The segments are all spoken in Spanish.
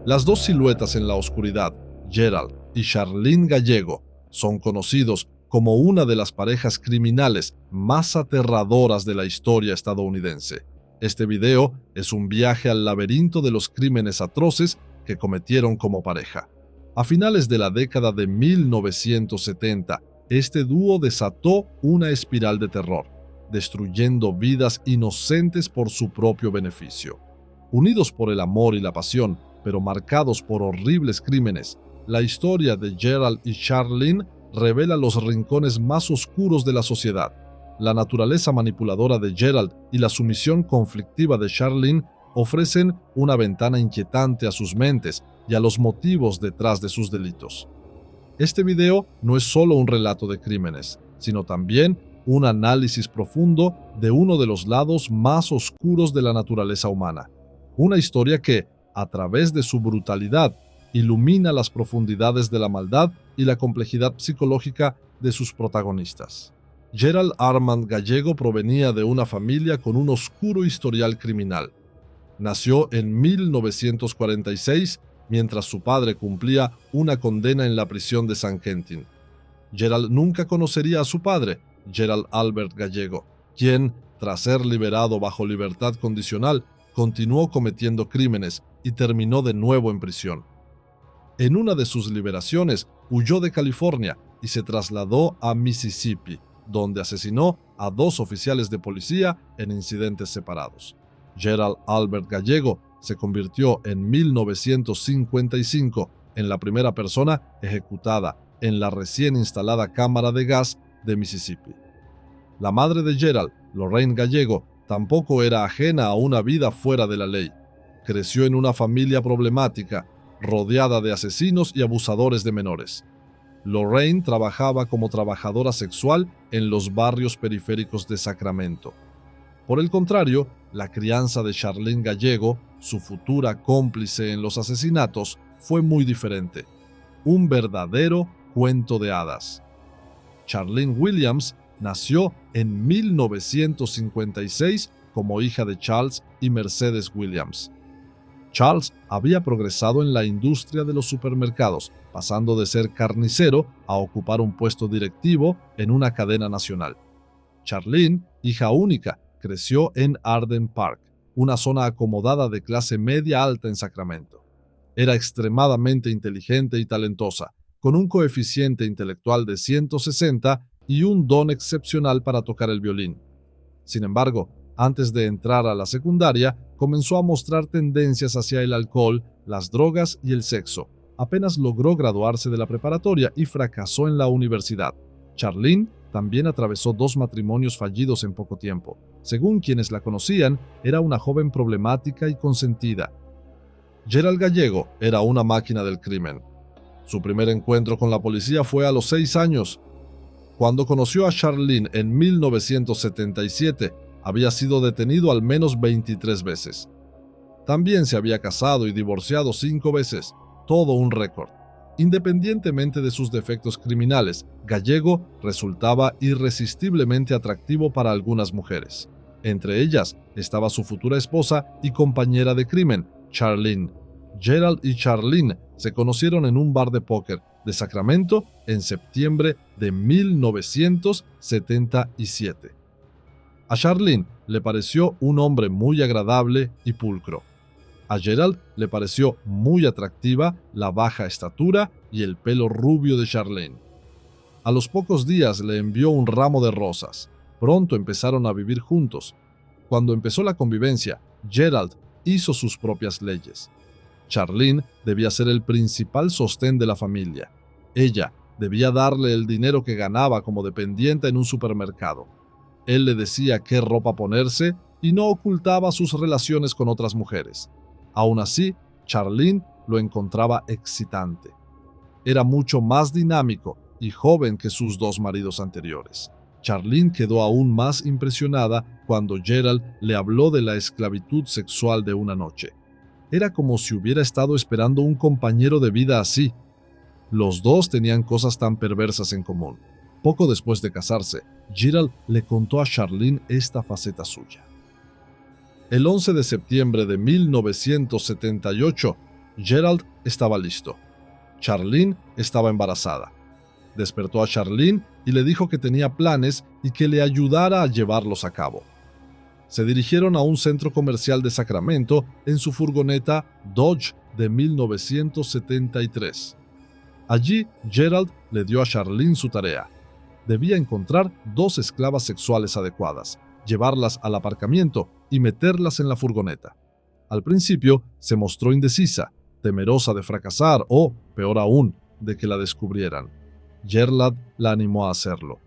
Las dos siluetas en la oscuridad, Gerald y Charlene Gallego, son conocidos como una de las parejas criminales más aterradoras de la historia estadounidense. Este video es un viaje al laberinto de los crímenes atroces que cometieron como pareja. A finales de la década de 1970, este dúo desató una espiral de terror, destruyendo vidas inocentes por su propio beneficio. Unidos por el amor y la pasión, pero marcados por horribles crímenes, la historia de Gerald y Charlene revela los rincones más oscuros de la sociedad. La naturaleza manipuladora de Gerald y la sumisión conflictiva de Charlene ofrecen una ventana inquietante a sus mentes y a los motivos detrás de sus delitos. Este video no es solo un relato de crímenes, sino también un análisis profundo de uno de los lados más oscuros de la naturaleza humana. Una historia que, a través de su brutalidad, ilumina las profundidades de la maldad y la complejidad psicológica de sus protagonistas. Gerald Armand Gallego provenía de una familia con un oscuro historial criminal. Nació en 1946 mientras su padre cumplía una condena en la prisión de San Quentin. Gerald nunca conocería a su padre, Gerald Albert Gallego, quien, tras ser liberado bajo libertad condicional, continuó cometiendo crímenes y terminó de nuevo en prisión. En una de sus liberaciones, huyó de California y se trasladó a Mississippi, donde asesinó a 2 oficiales de policía en incidentes separados. Gerald Albert Gallego se convirtió en 1955 en la primera persona ejecutada en la recién instalada cámara de gas de Mississippi. La madre de Gerald, Lorraine Gallego, tampoco era ajena a una vida fuera de la ley. Creció en una familia problemática, rodeada de asesinos y abusadores de menores. Lorraine trabajaba como trabajadora sexual en los barrios periféricos de Sacramento. Por el contrario, la crianza de Charlene Gallego, su futura cómplice en los asesinatos, fue muy diferente. Un verdadero cuento de hadas. Charlene Williams nació en 1956 como hija de Charles y Mercedes Williams. Charles había progresado en la industria de los supermercados, pasando de ser carnicero a ocupar un puesto directivo en una cadena nacional. Charlene, hija única, creció en Arden Park, una zona acomodada de clase media alta en Sacramento. Era extremadamente inteligente y talentosa, con un coeficiente intelectual de 160 y un don excepcional para tocar el violín. Sin embargo, antes de entrar a la secundaria, comenzó a mostrar tendencias hacia el alcohol, las drogas y el sexo. Apenas logró graduarse de la preparatoria y fracasó en la universidad. Charlene también atravesó 2 matrimonios fallidos en poco tiempo. Según quienes la conocían, era una joven problemática y consentida. Gerald Gallego era una máquina del crimen. Su primer encuentro con la policía fue a los 6 años. Cuando conoció a Charlene en 1977, había sido detenido al menos 23 veces. También se había casado y divorciado 5 veces, todo un récord. Independientemente de sus defectos criminales, Gallego resultaba irresistiblemente atractivo para algunas mujeres. Entre ellas estaba su futura esposa y compañera de crimen, Charlene. Gerald y Charlene se conocieron en un bar de póker de Sacramento en septiembre de 1977. A Charlene le pareció un hombre muy agradable y pulcro. A Gerald le pareció muy atractiva la baja estatura y el pelo rubio de Charlene. A los pocos días le envió un ramo de rosas. Pronto empezaron a vivir juntos. Cuando empezó la convivencia, Gerald hizo sus propias leyes. Charlene debía ser el principal sostén de la familia. Ella debía darle el dinero que ganaba como dependiente en un supermercado. Él le decía qué ropa ponerse y no ocultaba sus relaciones con otras mujeres. Aún así, Charlene lo encontraba excitante. Era mucho más dinámico y joven que sus 2 maridos anteriores. Charlene quedó aún más impresionada cuando Gerald le habló de la esclavitud sexual de una noche. Era como si hubiera estado esperando un compañero de vida así. Los dos tenían cosas tan perversas en común. Poco después de casarse, Gerald le contó a Charlene esta faceta suya. El 11 de septiembre de 1978, Gerald estaba listo. Charlene estaba embarazada. Despertó a Charlene y le dijo que tenía planes y que le ayudara a llevarlos a cabo. Se dirigieron a un centro comercial de Sacramento en su furgoneta Dodge de 1973. Allí, Gerald le dio a Charlene su tarea. Debía encontrar 2 esclavas sexuales adecuadas, llevarlas al aparcamiento y meterlas en la furgoneta. Al principio se mostró indecisa, temerosa de fracasar o, peor aún, de que la descubrieran. Gerald la animó a hacerlo.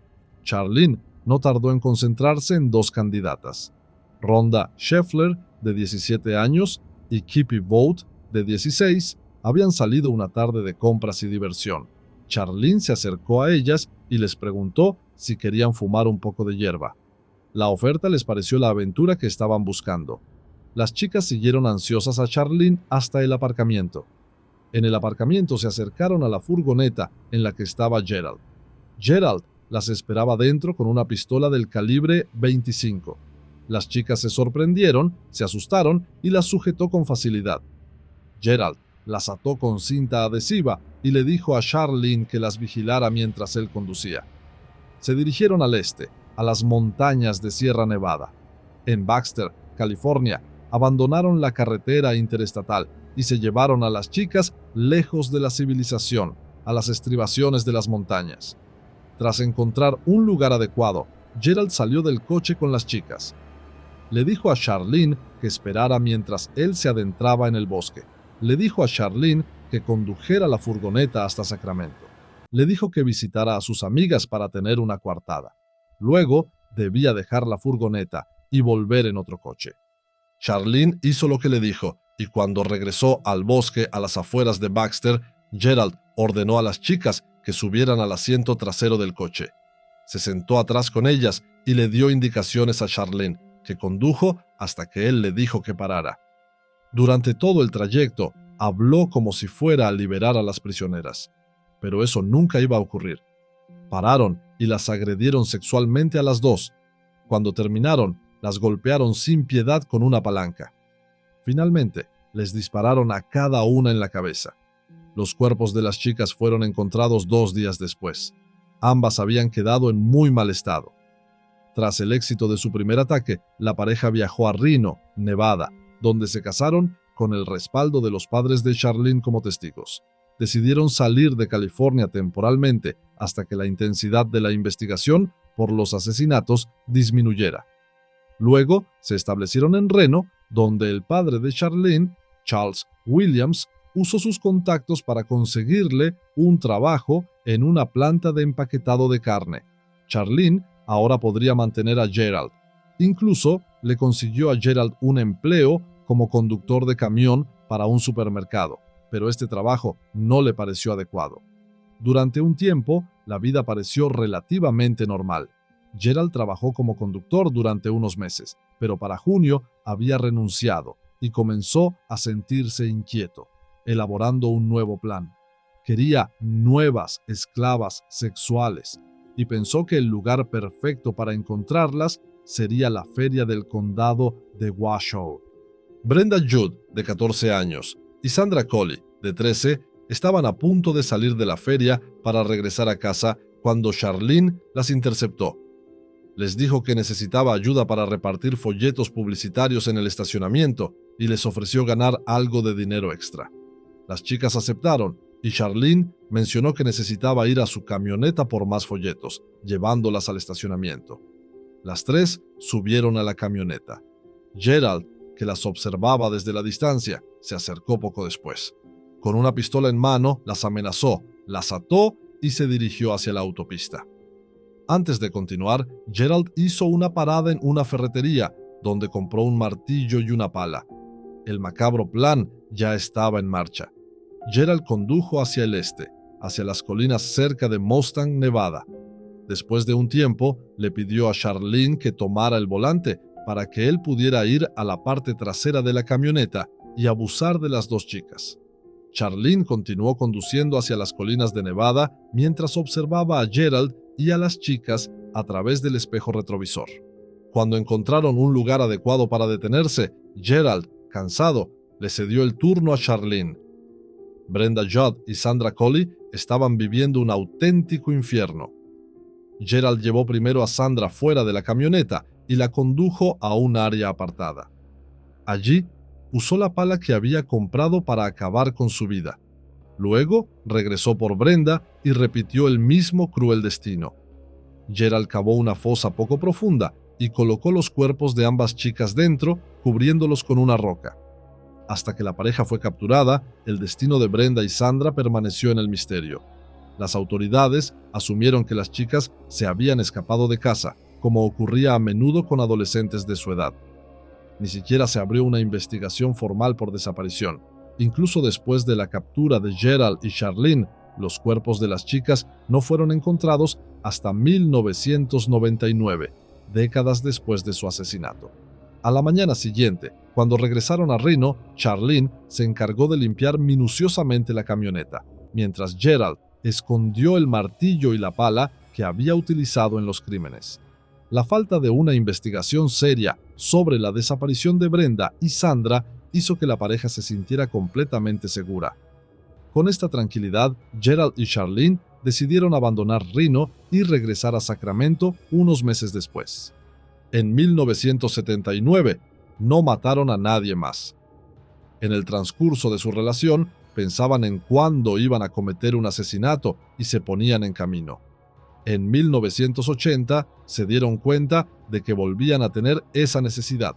Charlene no tardó en concentrarse en 2 candidatas. Rhonda Scheffler, de 17 años, y Kippy Vogt, de 16, habían salido una tarde de compras y diversión. Charlene se acercó a ellas y les preguntó si querían fumar un poco de hierba. La oferta les pareció la aventura que estaban buscando. Las chicas siguieron ansiosas a Charlene hasta el aparcamiento. En el aparcamiento se acercaron a la furgoneta en la que estaba Gerald. Gerald las esperaba dentro con una pistola del calibre 25. Las chicas se sorprendieron, se asustaron y las sujetó con facilidad. Gerald las ató con cinta adhesiva y le dijo a Charlene que las vigilara mientras él conducía. Se dirigieron al este, a las montañas de Sierra Nevada. En Baxter, California, abandonaron la carretera interestatal y se llevaron a las chicas lejos de la civilización, a las estribaciones de las montañas. Tras encontrar un lugar adecuado, Gerald salió del coche con las chicas. Le dijo a Charlene que esperara mientras él se adentraba en el bosque. Le dijo a Charlene que condujera la furgoneta hasta Sacramento. Le dijo que visitara a sus amigas para tener una coartada. Luego debía dejar la furgoneta y volver en otro coche. Charlene hizo lo que le dijo, y cuando regresó al bosque a las afueras de Baxter, Gerald ordenó a las chicas que subieran al asiento trasero del coche. Se sentó atrás con ellas y le dio indicaciones a Charlene, que condujo hasta que él le dijo que parara. Durante todo el trayecto, habló como si fuera a liberar a las prisioneras. Pero eso nunca iba a ocurrir. Pararon y las agredieron sexualmente a las 2. Cuando terminaron, las golpearon sin piedad con una palanca. Finalmente, les dispararon a cada una en la cabeza. Los cuerpos de las chicas fueron encontrados 2 días después. Ambas habían quedado en muy mal estado. Tras el éxito de su primer ataque, la pareja viajó a Reno, Nevada, donde se casaron con el respaldo de los padres de Charlene como testigos. Decidieron salir de California temporalmente hasta que la intensidad de la investigación por los asesinatos disminuyera. Luego se establecieron en Reno, donde el padre de Charlene, Charles Williams, usó sus contactos para conseguirle un trabajo en una planta de empaquetado de carne. Charlene ahora podría mantener a Gerald. Incluso le consiguió a Gerald un empleo como conductor de camión para un supermercado, pero este trabajo no le pareció adecuado. Durante un tiempo, la vida pareció relativamente normal. Gerald trabajó como conductor durante unos meses, pero para junio había renunciado y comenzó a sentirse inquieto, elaborando un nuevo plan. Quería nuevas esclavas sexuales y pensó que el lugar perfecto para encontrarlas sería la feria del condado de Washoe. Brenda Judd, de 14 años, y Sandra Coley, de 13, estaban a punto de salir de la feria para regresar a casa cuando Charlene las interceptó. Les dijo que necesitaba ayuda para repartir folletos publicitarios en el estacionamiento y les ofreció ganar algo de dinero extra. Las chicas aceptaron y Charlene mencionó que necesitaba ir a su camioneta por más folletos, llevándolas al estacionamiento. Las 3 subieron a la camioneta. Gerald, que las observaba desde la distancia, se acercó poco después. Con una pistola en mano, las amenazó, las ató y se dirigió hacia la autopista. Antes de continuar, Gerald hizo una parada en una ferretería, donde compró un martillo y una pala. El macabro plan ya estaba en marcha. Gerald condujo hacia el este, hacia las colinas cerca de Mustang, Nevada. Después de un tiempo, le pidió a Charlene que tomara el volante para que él pudiera ir a la parte trasera de la camioneta y abusar de las 2 chicas. Charlene continuó conduciendo hacia las colinas de Nevada mientras observaba a Gerald y a las chicas a través del espejo retrovisor. Cuando encontraron un lugar adecuado para detenerse, Gerald, cansado, le cedió el turno a Charlene. Brenda Judd y Sandra Coley estaban viviendo un auténtico infierno. Gerald llevó primero a Sandra fuera de la camioneta y la condujo a un área apartada. Allí, usó la pala que había comprado para acabar con su vida. Luego, regresó por Brenda y repitió el mismo cruel destino. Gerald cavó una fosa poco profunda y colocó los cuerpos de ambas chicas dentro, cubriéndolos con una roca. Hasta que la pareja fue capturada, el destino de Brenda y Sandra permaneció en el misterio. Las autoridades asumieron que las chicas se habían escapado de casa, como ocurría a menudo con adolescentes de su edad. Ni siquiera se abrió una investigación formal por desaparición. Incluso después de la captura de Gerald y Charlene, los cuerpos de las chicas no fueron encontrados hasta 1999, décadas después de su asesinato. A la mañana siguiente, cuando regresaron a Reno, Charlene se encargó de limpiar minuciosamente la camioneta, mientras Gerald escondió el martillo y la pala que había utilizado en los crímenes. La falta de una investigación seria sobre la desaparición de Brenda y Sandra hizo que la pareja se sintiera completamente segura. Con esta tranquilidad, Gerald y Charlene decidieron abandonar Reno y regresar a Sacramento unos meses después. En 1979, no mataron a nadie más. En el transcurso de su relación, pensaban en cuándo iban a cometer un asesinato y se ponían en camino. En 1980 se dieron cuenta de que volvían a tener esa necesidad.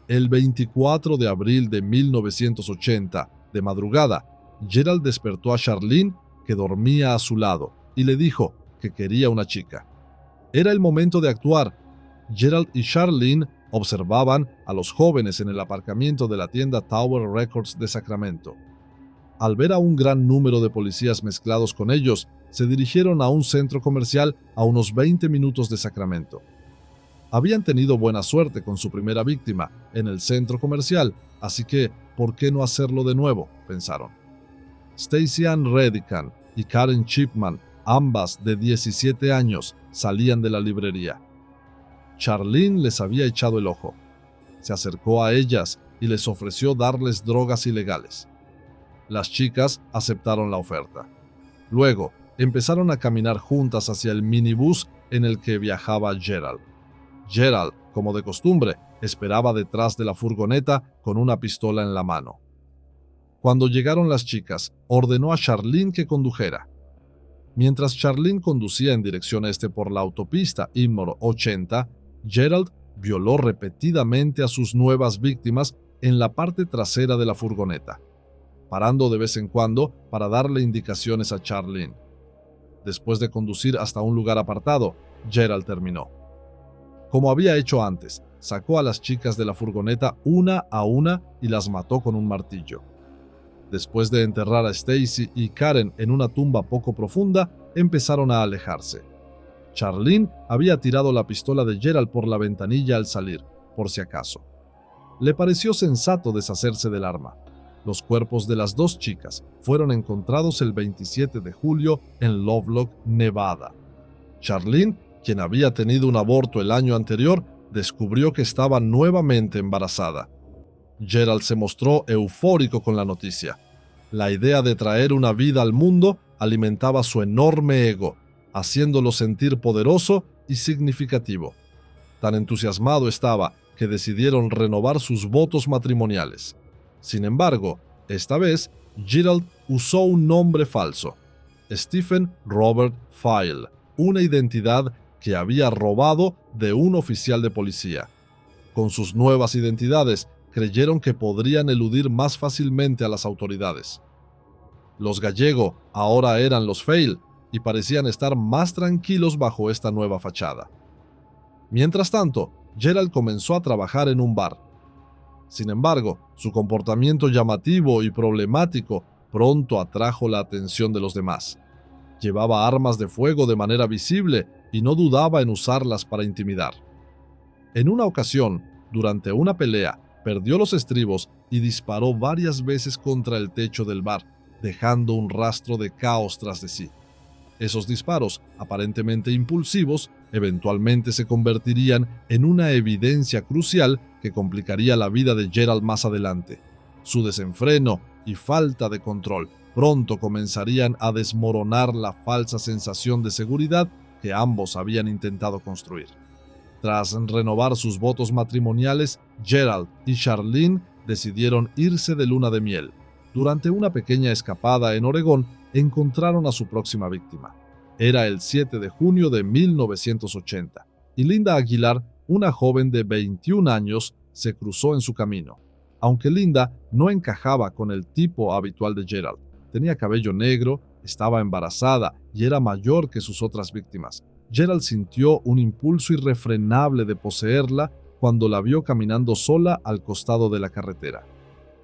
El 24 de abril de 1980, de madrugada, Gerald despertó a Charlene, que dormía a su lado, y le dijo que quería una chica. Era el momento de actuar. Gerald y Charlene observaban a los jóvenes en el aparcamiento de la tienda Tower Records de Sacramento. Al ver a un gran número de policías mezclados con ellos, se dirigieron a un centro comercial a unos 20 minutos de Sacramento. Habían tenido buena suerte con su primera víctima en el centro comercial, así que, ¿por qué no hacerlo de nuevo?, pensaron. Stacy Ann Redican y Karen Chipman, ambas de 17 años, salían de la librería. Charlene les había echado el ojo. Se acercó a ellas y les ofreció darles drogas ilegales. Las chicas aceptaron la oferta. Luego, empezaron a caminar juntas hacia el minibús en el que viajaba Gerald. Gerald, como de costumbre, esperaba detrás de la furgoneta con una pistola en la mano. Cuando llegaron las chicas, ordenó a Charlene que condujera. Mientras Charlene conducía en dirección este por la autopista Inmore 80, Gerald violó repetidamente a sus nuevas víctimas en la parte trasera de la furgoneta, parando de vez en cuando para darle indicaciones a Charlene. Después de conducir hasta un lugar apartado, Gerald terminó. Como había hecho antes, sacó a las chicas de la furgoneta una a una y las mató con un martillo. Después de enterrar a Stacy y Karen en una tumba poco profunda, empezaron a alejarse. Charlene había tirado la pistola de Gerald por la ventanilla al salir, por si acaso. Le pareció sensato deshacerse del arma. Los cuerpos de las dos chicas fueron encontrados el 27 de julio en Lovelock, Nevada. Charlene, quien había tenido un aborto el año anterior, descubrió que estaba nuevamente embarazada. Gerald se mostró eufórico con la noticia. La idea de traer una vida al mundo alimentaba su enorme ego, haciéndolo sentir poderoso y significativo. Tan entusiasmado estaba que decidieron renovar sus votos matrimoniales. Sin embargo, esta vez, Gerald usó un nombre falso, Stephen Robert File, una identidad que había robado de un oficial de policía. Con sus nuevas identidades, creyeron que podrían eludir más fácilmente a las autoridades. Los Gallego ahora eran los File y parecían estar más tranquilos bajo esta nueva fachada. Mientras tanto, Gerald comenzó a trabajar en un bar. Sin embargo, su comportamiento llamativo y problemático pronto atrajo la atención de los demás. Llevaba armas de fuego de manera visible y no dudaba en usarlas para intimidar. En una ocasión, durante una pelea, perdió los estribos y disparó varias veces contra el techo del bar, dejando un rastro de caos tras de sí. Esos disparos, aparentemente impulsivos, eventualmente se convertirían en una evidencia crucial que complicaría la vida de Gerald más adelante. su desenfreno y falta de control pronto comenzarían a desmoronar la falsa sensación de seguridad que ambos habían intentado construir. Tras renovar sus votos matrimoniales, Gerald y Charlene decidieron irse de luna de miel. Durante una pequeña escapada en Oregón, encontraron a su próxima víctima. Era el 7 de junio de 1980, y Linda Aguilar, una joven de 21 años, se cruzó en su camino. Aunque Linda no encajaba con el tipo habitual de Gerald, tenía cabello negro, estaba embarazada y era mayor que sus otras víctimas. Gerald sintió un impulso irrefrenable de poseerla cuando la vio caminando sola al costado de la carretera.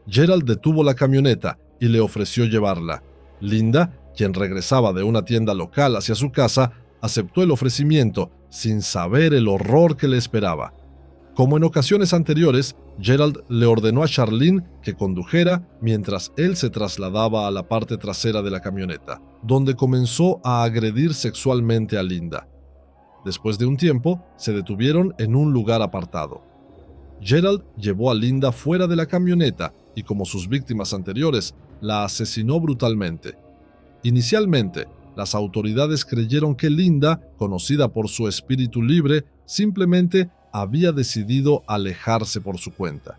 Gerald detuvo la camioneta y le ofreció llevarla. Linda, quien regresaba de una tienda local hacia su casa, aceptó el ofrecimiento sin saber el horror que le esperaba. Como en ocasiones anteriores, Gerald le ordenó a Charlene que condujera mientras él se trasladaba a la parte trasera de la camioneta, donde comenzó a agredir sexualmente a Linda. Después de un tiempo, se detuvieron en un lugar apartado. Gerald llevó a Linda fuera de la camioneta y, como sus víctimas anteriores, la asesinó brutalmente. Inicialmente, las autoridades creyeron que Linda, conocida por su espíritu libre, simplemente había decidido alejarse por su cuenta.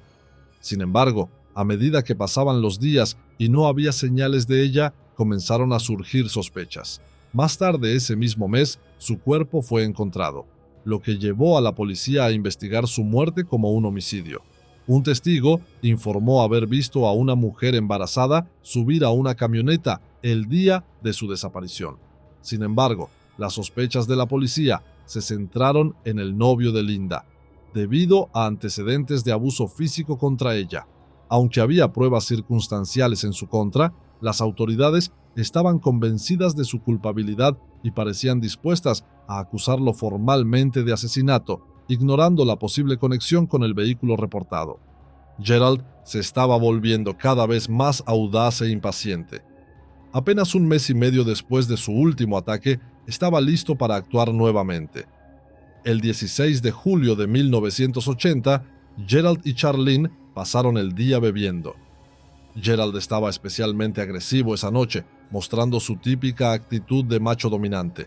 Sin embargo, a medida que pasaban los días y no había señales de ella, comenzaron a surgir sospechas. Más tarde ese mismo mes, su cuerpo fue encontrado, lo que llevó a la policía a investigar su muerte como un homicidio. Un testigo informó haber visto a una mujer embarazada subir a una camioneta el día de su desaparición. Sin embargo, las sospechas de la policía se centraron en el novio de Linda, debido a antecedentes de abuso físico contra ella. Aunque había pruebas circunstanciales en su contra, las autoridades estaban convencidas de su culpabilidad y parecían dispuestas a acusarlo formalmente de asesinato, ignorando la posible conexión con el vehículo reportado. Gerald se estaba volviendo cada vez más audaz e impaciente. Apenas un mes y medio después de su último ataque, estaba listo para actuar nuevamente. El 16 de julio de 1980, Gerald y Charlene pasaron el día bebiendo. Gerald estaba especialmente agresivo esa noche, mostrando su típica actitud de macho dominante.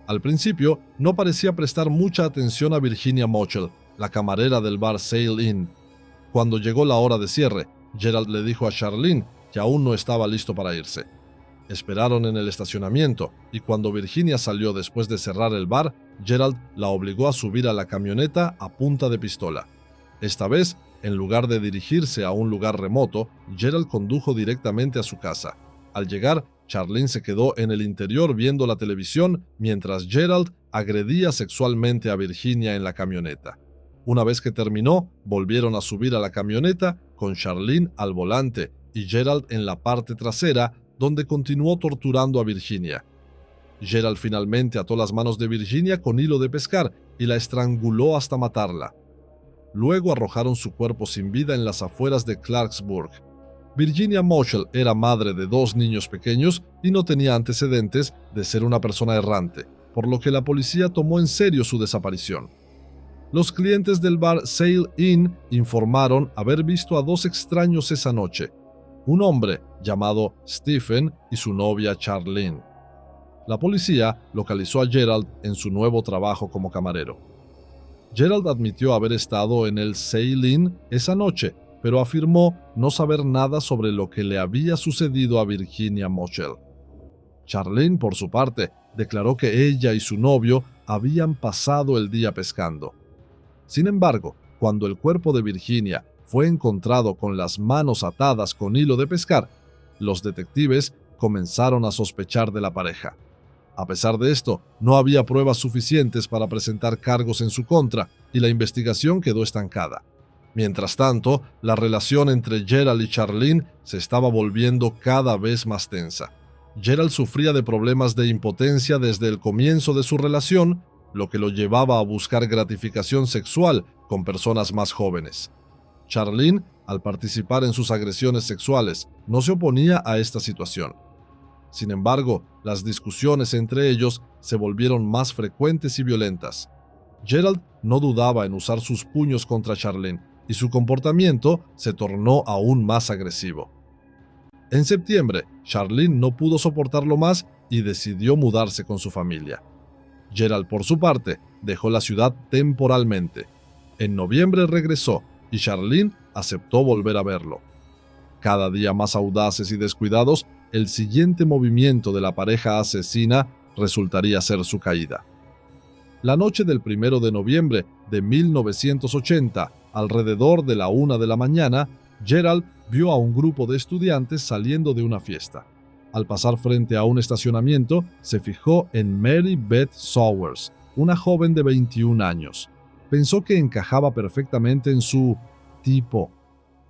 Al principio, no parecía prestar mucha atención a Virginia Mochel, la camarera del bar Sail Inn. Cuando llegó la hora de cierre, Gerald le dijo a Charlene que aún no estaba listo para irse. Esperaron en el estacionamiento, y cuando Virginia salió después de cerrar el bar, Gerald la obligó a subir a la camioneta a punta de pistola. Esta vez, en lugar de dirigirse a un lugar remoto, Gerald condujo directamente a su casa. Al llegar, Charlene se quedó en el interior viendo la televisión mientras Gerald agredía sexualmente a Virginia en la camioneta. Una vez que terminó, volvieron a subir a la camioneta con Charlene al volante y Gerald en la parte trasera, donde continuó torturando a Virginia. Gerald finalmente ató las manos de Virginia con hilo de pescar y la estranguló hasta matarla. Luego arrojaron su cuerpo sin vida en las afueras de Clarksburg. Virginia Mochel era madre de 2 niños pequeños y no tenía antecedentes de ser una persona errante, por lo que la policía tomó en serio su desaparición. Los clientes del bar Sail Inn informaron haber visto a 2 extraños esa noche, un hombre llamado Stephen y su novia Charlene. La policía localizó a Gerald en su nuevo trabajo como camarero. Gerald admitió haber estado en el Sail Inn esa noche, pero afirmó no saber nada sobre lo que le había sucedido a Virginia Mochel. Charlene, por su parte, declaró que ella y su novio habían pasado el día pescando. Sin embargo, cuando el cuerpo de Virginia fue encontrado con las manos atadas con hilo de pescar, los detectives comenzaron a sospechar de la pareja. A pesar de esto, no había pruebas suficientes para presentar cargos en su contra y la investigación quedó estancada. Mientras tanto, la relación entre Gerald y Charlene se estaba volviendo cada vez más tensa. Gerald sufría de problemas de impotencia desde el comienzo de su relación, lo que lo llevaba a buscar gratificación sexual con personas más jóvenes. Charlene, al participar en sus agresiones sexuales, no se oponía a esta situación. Sin embargo, las discusiones entre ellos se volvieron más frecuentes y violentas. Gerald no dudaba en usar sus puños contra Charlene y su comportamiento se tornó aún más agresivo. En septiembre, Charlene no pudo soportarlo más y decidió mudarse con su familia. Gerald, por su parte, dejó la ciudad temporalmente. En noviembre regresó y Charlene aceptó volver a verlo. Cada día más audaces y descuidados, el siguiente movimiento de la pareja asesina resultaría ser su caída. La noche del 1 de noviembre de 1980, alrededor de la 1 de la mañana, Gerald vio a un grupo de estudiantes saliendo de una fiesta. Al pasar frente a un estacionamiento, se fijó en Mary Beth Sowers, una joven de 21 años. Pensó que encajaba perfectamente en su tipo.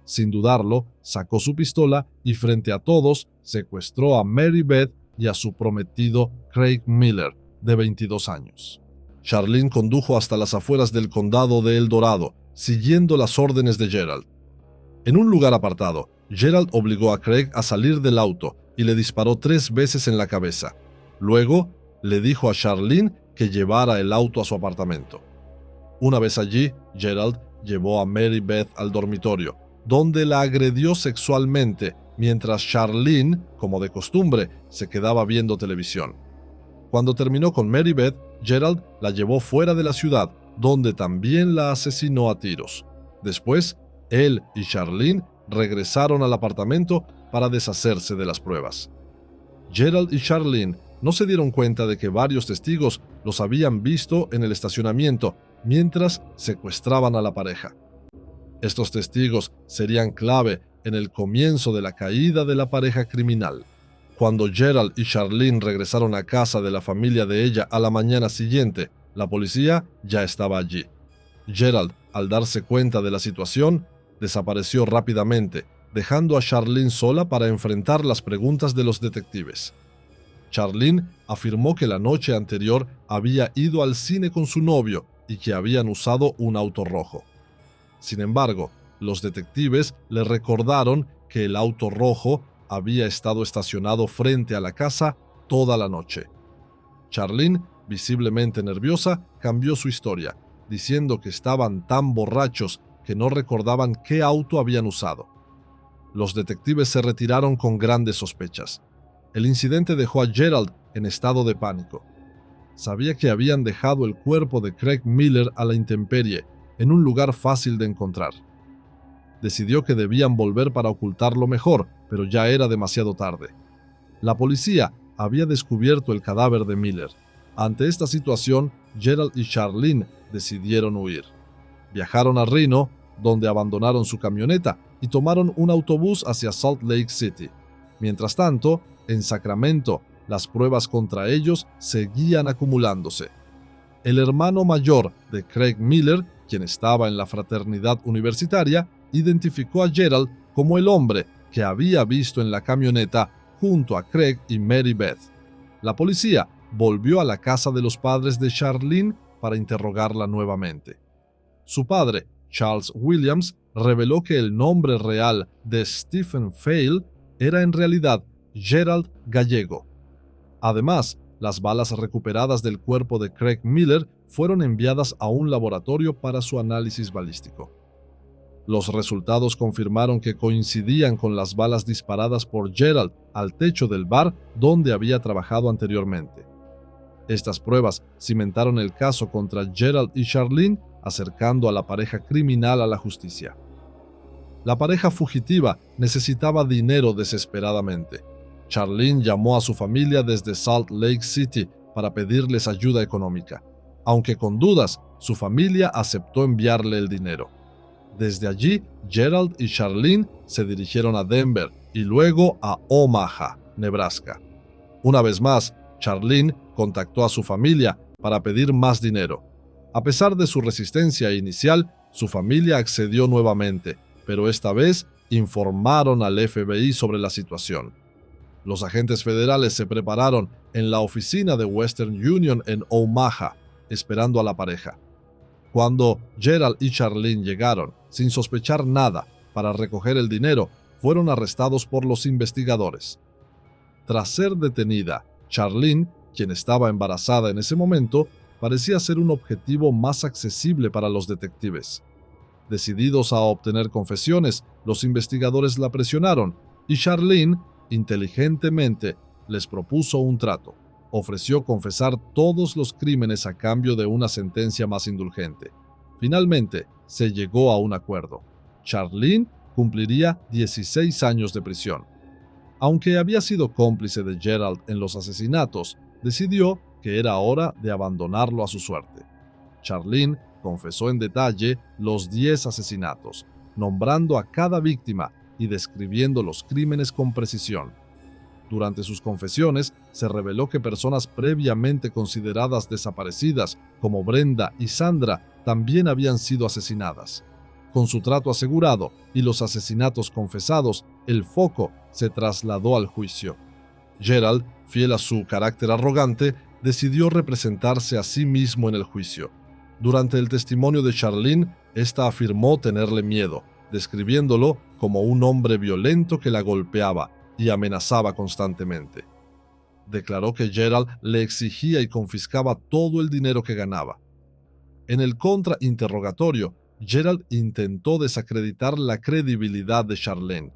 Sin dudarlo, sacó su pistola y frente a todos secuestró a Mary Beth y a su prometido Craig Miller, de 22 años. Charlene condujo hasta las afueras del condado de El Dorado, siguiendo las órdenes de Gerald. En un lugar apartado, Gerald obligó a Craig a salir del auto y le disparó 3 veces en la cabeza. Luego, le dijo a Charlene que llevara el auto a su apartamento. Una vez allí, Gerald llevó a Mary Beth al dormitorio, donde la agredió sexualmente mientras Charlene, como de costumbre, se quedaba viendo televisión. Cuando terminó con Mary Beth, Gerald la llevó fuera de la ciudad, donde también la asesinó a tiros. Después, él y Charlene regresaron al apartamento para deshacerse de las pruebas. Gerald y Charlene no se dieron cuenta de que varios testigos los habían visto en el estacionamiento mientras secuestraban a la pareja. Estos testigos serían clave en el comienzo de la caída de la pareja criminal. Cuando Gerald y Charlene regresaron a casa de la familia de ella a la mañana siguiente, la policía ya estaba allí. Gerald, al darse cuenta de la situación, desapareció rápidamente, dejando a Charlene sola para enfrentar las preguntas de los detectives. Charlene afirmó que la noche anterior había ido al cine con su novio y que habían usado un auto rojo. Sin embargo, los detectives le recordaron que el auto rojo había estado estacionado frente a la casa toda la noche. Charlene, visiblemente nerviosa, cambió su historia, diciendo que estaban tan borrachos que no recordaban qué auto habían usado. Los detectives se retiraron con grandes sospechas. El incidente dejó a Gerald en estado de pánico. Sabía que habían dejado el cuerpo de Craig Miller a la intemperie, en un lugar fácil de encontrar. Decidió que debían volver para ocultarlo mejor, pero ya era demasiado tarde. La policía había descubierto el cadáver de Miller. Ante esta situación, Gerald y Charlene decidieron huir. Viajaron a Reno, donde abandonaron su camioneta y tomaron un autobús hacia Salt Lake City. Mientras tanto, en Sacramento, las pruebas contra ellos seguían acumulándose. El hermano mayor de Craig Miller, quien estaba en la fraternidad universitaria, identificó a Gerald como el hombre que había visto en la camioneta junto a Craig y Mary Beth. La policía volvió a la casa de los padres de Charlene para interrogarla nuevamente. Su padre, Charles Williams, reveló que el nombre real de Stephen Fail era en realidad Gerald Gallego. Además, las balas recuperadas del cuerpo de Craig Miller fueron enviadas a un laboratorio para su análisis balístico. Los resultados confirmaron que coincidían con las balas disparadas por Gerald al techo del bar donde había trabajado anteriormente. Estas pruebas cimentaron el caso contra Gerald y Charlene, acercando a la pareja criminal a la justicia. La pareja fugitiva necesitaba dinero desesperadamente. Charlene llamó a su familia desde Salt Lake City para pedirles ayuda económica. Aunque con dudas, su familia aceptó enviarle el dinero. Desde allí, Gerald y Charlene se dirigieron a Denver y luego a Omaha, Nebraska. Una vez más, Charlene contactó a su familia para pedir más dinero. A pesar de su resistencia inicial, su familia accedió nuevamente, pero esta vez informaron al FBI sobre la situación. Los agentes federales se prepararon en la oficina de Western Union en Omaha, esperando a la pareja. Cuando Gerald y Charlene llegaron, sin sospechar nada, para recoger el dinero, fueron arrestados por los investigadores. Tras ser detenida, Charlene, quien estaba embarazada en ese momento, parecía ser un objetivo más accesible para los detectives. Decididos a obtener confesiones, los investigadores la presionaron y Charlene, inteligentemente, les propuso un trato. Ofreció confesar todos los crímenes a cambio de una sentencia más indulgente. Finalmente, se llegó a un acuerdo. Charlene cumpliría 16 años de prisión. Aunque había sido cómplice de Gerald en los asesinatos, decidió que era hora de abandonarlo a su suerte. Charlene confesó en detalle los 10 asesinatos, nombrando a cada víctima y describiendo los crímenes con precisión. Durante sus confesiones, se reveló que personas previamente consideradas desaparecidas, como Brenda y Sandra, también habían sido asesinadas. Con su trato asegurado y los asesinatos confesados, el foco se trasladó al juicio. Gerald, fiel a su carácter arrogante, decidió representarse a sí mismo en el juicio. Durante el testimonio de Charlene, esta afirmó tenerle miedo, describiéndolo como un hombre violento que la golpeaba y amenazaba constantemente. Declaró que Gerald le exigía y confiscaba todo el dinero que ganaba. En el contrainterrogatorio, Gerald intentó desacreditar la credibilidad de Charlene.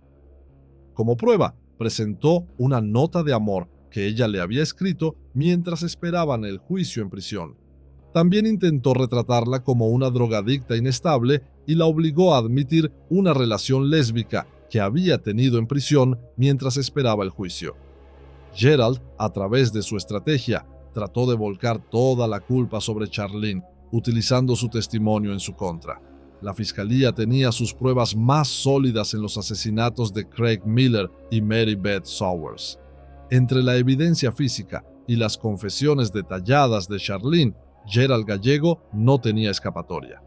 Como prueba, presentó una nota de amor que ella le había escrito mientras esperaban el juicio en prisión. También intentó retratarla como una drogadicta inestable y la obligó a admitir una relación lésbica que había tenido en prisión mientras esperaba el juicio. Gerald, a través de su estrategia, trató de volcar toda la culpa sobre Charlene, utilizando su testimonio en su contra. La fiscalía tenía sus pruebas más sólidas en los asesinatos de Craig Miller y Mary Beth Sowers. Entre la evidencia física y las confesiones detalladas de Charlene, Gerald Gallego no tenía escapatoria.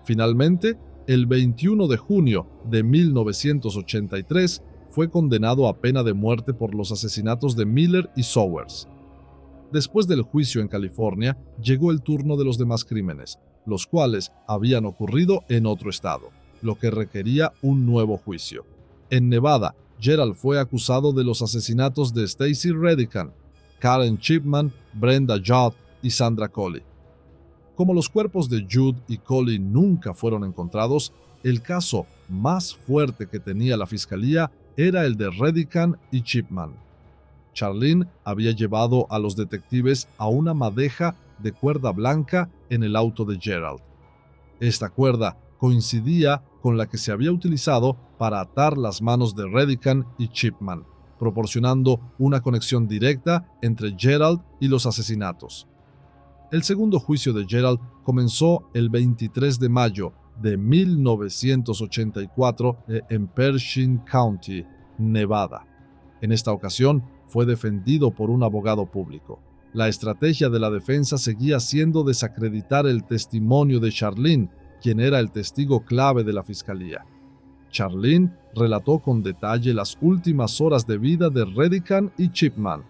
Finalmente, el 21 de junio de 1983, fue condenado a pena de muerte por los asesinatos de Miller y Sowers. Después del juicio en California, llegó el turno de los demás crímenes, los cuales habían ocurrido en otro estado, lo que requería un nuevo juicio. En Nevada, Gerald fue acusado de los asesinatos de Stacy Redican, Karen Chipman, Brenda Judd y Sandra Coley. Como los cuerpos de Judd y Coley nunca fueron encontrados, el caso más fuerte que tenía la fiscalía era el de Redican y Chipman. Charlene había llevado a los detectives a una madeja de cuerda blanca en el auto de Gerald. Esta cuerda coincidía con la que se había utilizado para atar las manos de Redican y Chipman, proporcionando una conexión directa entre Gerald y los asesinatos. El segundo juicio de Gerald comenzó el 23 de mayo de 1984 en Pershing County, Nevada. En esta ocasión, fue defendido por un abogado público. La estrategia de la defensa seguía siendo desacreditar el testimonio de Charlene, quien era el testigo clave de la fiscalía. Charlene relató con detalle las últimas horas de vida de Redican y Chipman,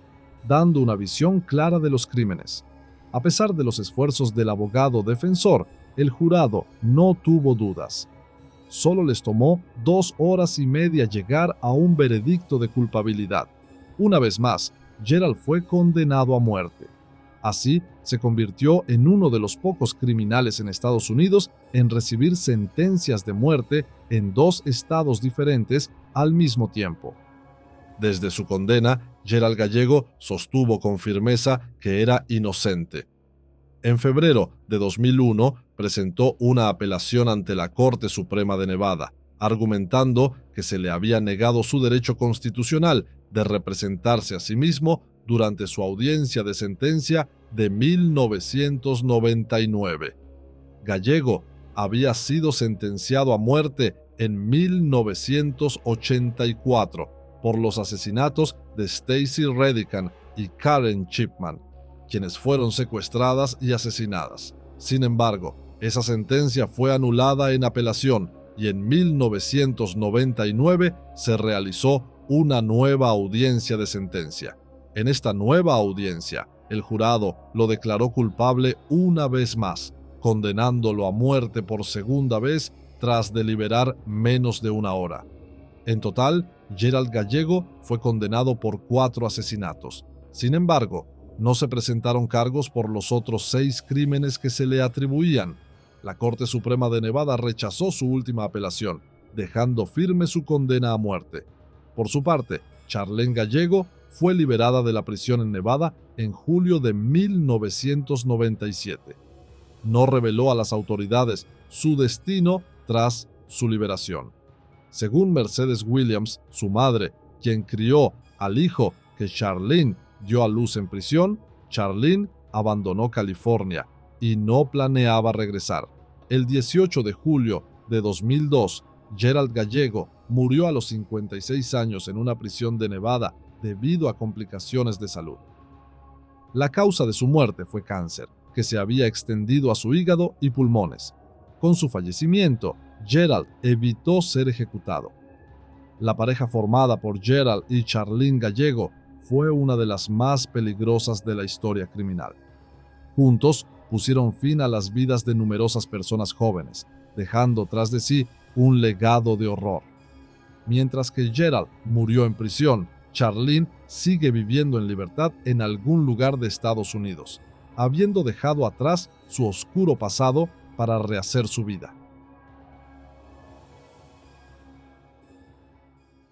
dando una visión clara de los crímenes. A pesar de los esfuerzos del abogado defensor, el jurado no tuvo dudas. Solo les tomó 2 horas y media llegar a un veredicto de culpabilidad. Una vez más, Gerald fue condenado a muerte. Así, se convirtió en uno de los pocos criminales en Estados Unidos en recibir sentencias de muerte en 2 estados diferentes al mismo tiempo. Desde su condena, Gerald Gallego sostuvo con firmeza que era inocente. En febrero de 2001, presentó una apelación ante la Corte Suprema de Nevada, argumentando que se le había negado su derecho constitucional de representarse a sí mismo durante su audiencia de sentencia de 1999. Gallego había sido sentenciado a muerte en 1984 por los asesinatos de Stacy Redican y Karen Chipman, quienes fueron secuestradas y asesinadas. Sin embargo, esa sentencia fue anulada en apelación y en 1999 se realizó una nueva audiencia de sentencia. En esta nueva audiencia, el jurado lo declaró culpable una vez más, condenándolo a muerte por segunda vez tras deliberar menos de 1 hora. En total, Gerald Gallego fue condenado por 4 asesinatos. Sin embargo, no se presentaron cargos por los otros 6 crímenes que se le atribuían. La Corte Suprema de Nevada rechazó su última apelación, dejando firme su condena a muerte. Por su parte, Charlene Gallego fue liberada de la prisión en Nevada en julio de 1997. No reveló a las autoridades su destino tras su liberación. Según Mercedes Williams, su madre, quien crió al hijo que Charlene dio a luz en prisión, Charlene abandonó California y no planeaba regresar. El 18 de julio de 2002, Gerald Gallego murió a los 56 años en una prisión de Nevada debido a complicaciones de salud. La causa de su muerte fue cáncer, que se había extendido a su hígado y pulmones. Con su fallecimiento, Gerald evitó ser ejecutado. La pareja formada por Gerald y Charlene Gallego fue una de las más peligrosas de la historia criminal. Juntos pusieron fin a las vidas de numerosas personas jóvenes, dejando tras de sí un legado de horror. Mientras que Gerald murió en prisión, Charlene sigue viviendo en libertad en algún lugar de Estados Unidos, habiendo dejado atrás su oscuro pasado para rehacer su vida.